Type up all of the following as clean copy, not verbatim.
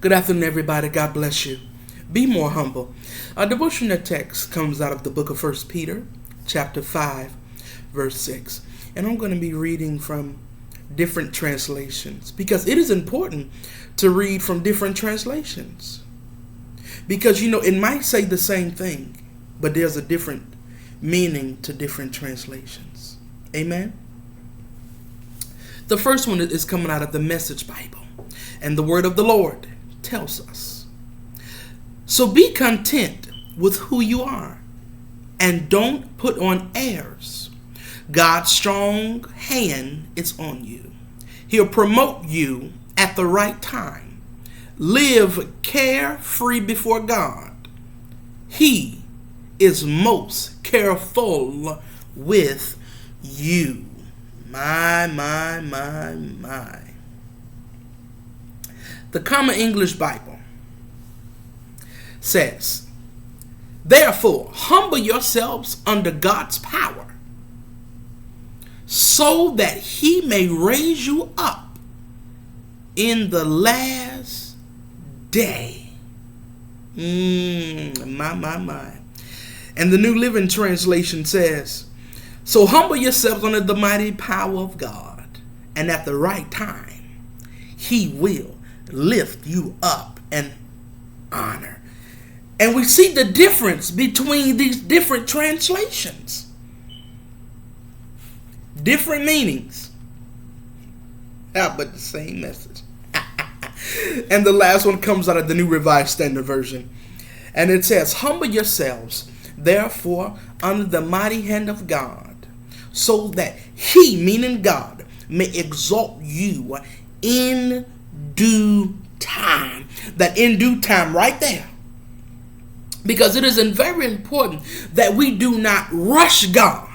Good afternoon, everybody. God bless you. Be more humble. Our devotional text comes out of the book of 1 Peter, chapter 5, verse 6. And I'm going to be reading from different translations because it is important to read from different translations. Because, it might say the same thing, but there's a different meaning to different translations. Amen? The first one is coming out of the Message Bible. And the word of the Lord tells us, so be content with who you are and don't put on airs. God's strong hand is on you. He'll promote you at the right time. Live carefree before God. He is most careful with you. My. The Common English Bible says, therefore, humble yourselves under God's power so that he may raise you up in the last day. My. And the New Living Translation says, so humble yourselves under the mighty power of God, and at the right time, he will lift you up and honor. And we see the difference between these different translations. Different meanings. But the same message. And the last one comes out of the New Revised Standard Version. And it says, humble yourselves, therefore, under the mighty hand of God, so that he, meaning God, may exalt you in due time. That in due time right there. Because it is very important that we do not rush God.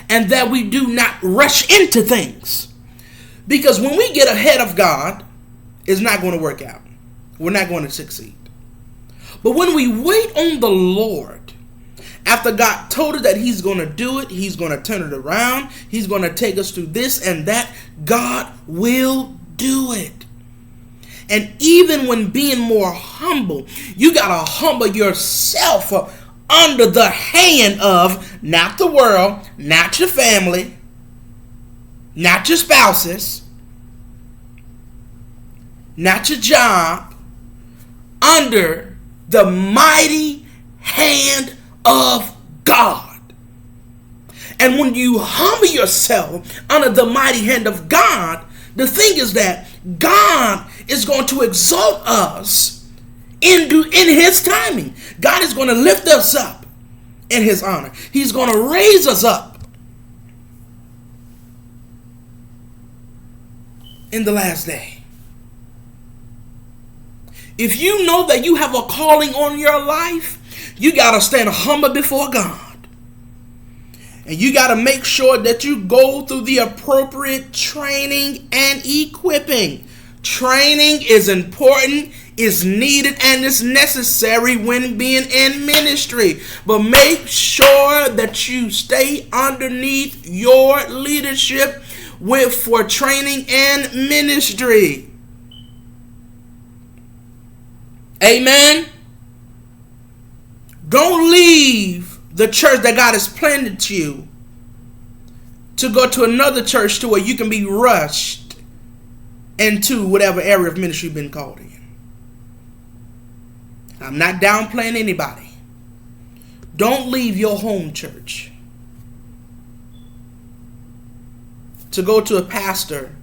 And that we do not rush into things. Because when we get ahead of God, it's not going to work out. We're not going to succeed. But when we wait on the Lord, after God told us that he's going to do it, he's going to turn it around, he's going to take us through this and that, God will do it. And even when being more humble, you got to humble yourself under the hand of not the world, not your family, not your spouses, not your job, under the mighty hand of God. And when you humble yourself under the mighty hand of God, the thing is that God is going to exalt us in his timing. God is going to lift us up in his honor. He's going to raise us up in the last day. If you know that you have a calling on your life, you got to stand humble before God. And you got to make sure that you go through the appropriate training and equipping. Training is important, is needed, and is necessary when being in ministry. But make sure that you stay underneath your leadership for training and ministry. Amen. Don't leave the church that God has planted you to go to another church to where you can be rushed into whatever area of ministry you've been called in. I'm not downplaying anybody. Don't leave your home church to go to a pastor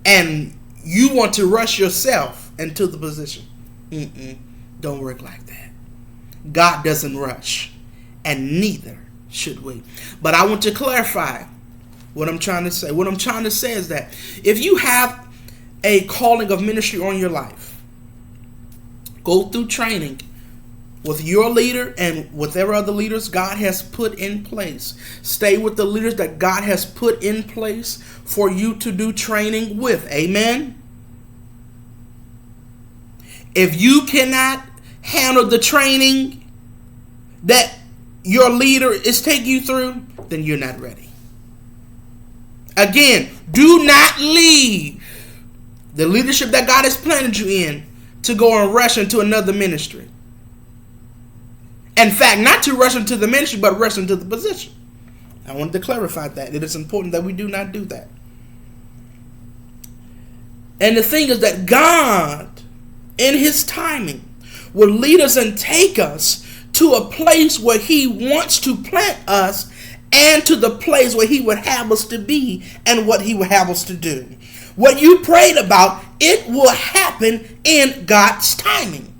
and you want to rush yourself into the position. Don't work like that. God doesn't rush, and neither should we. But I want to clarify what I'm trying to say. What I'm trying to say is that if you have a calling of ministry on your life, go through training with your leader and whatever other leaders God has put in place. Stay with the leaders that God has put in place for you to do training with. Amen. If you cannot handle the training that your leader is taking you through, then you're not ready. Again, do not leave The leadership that God has planted you in to go and rush into another ministry. In fact, not to rush into the ministry, but rush into the position. I wanted to clarify that. It is important that we do not do that. And the thing is that God, in his timing, will lead us and take us to a place where he wants to plant us and to the place where he would have us to be and what he would have us to do. What you prayed about, it will happen in God's timing.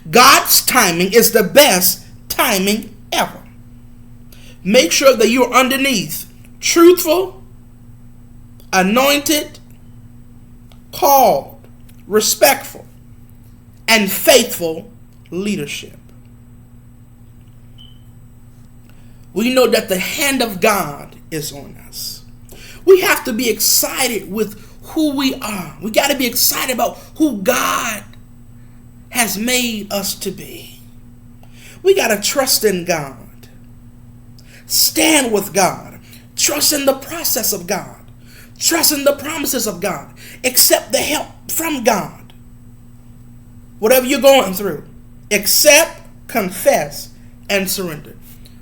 God's timing is the best timing ever. Make sure that you're underneath truthful, anointed, called, respectful, and faithful leadership. We know that the hand of God is on us. We have to be excited with who we are. We got to be excited about who God has made us to be. We got to trust in God. Stand with God. Trust in the process of God. Trust in the promises of God. Accept the help from God. Whatever you're going through, accept, confess, and surrender.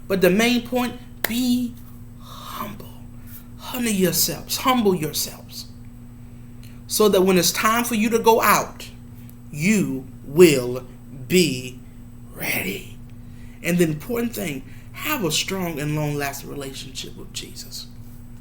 But the main point, be humble. Humble yourselves. So that when it's time for you to go out, you will be ready. And the important thing, have a strong and long-lasting relationship with Jesus.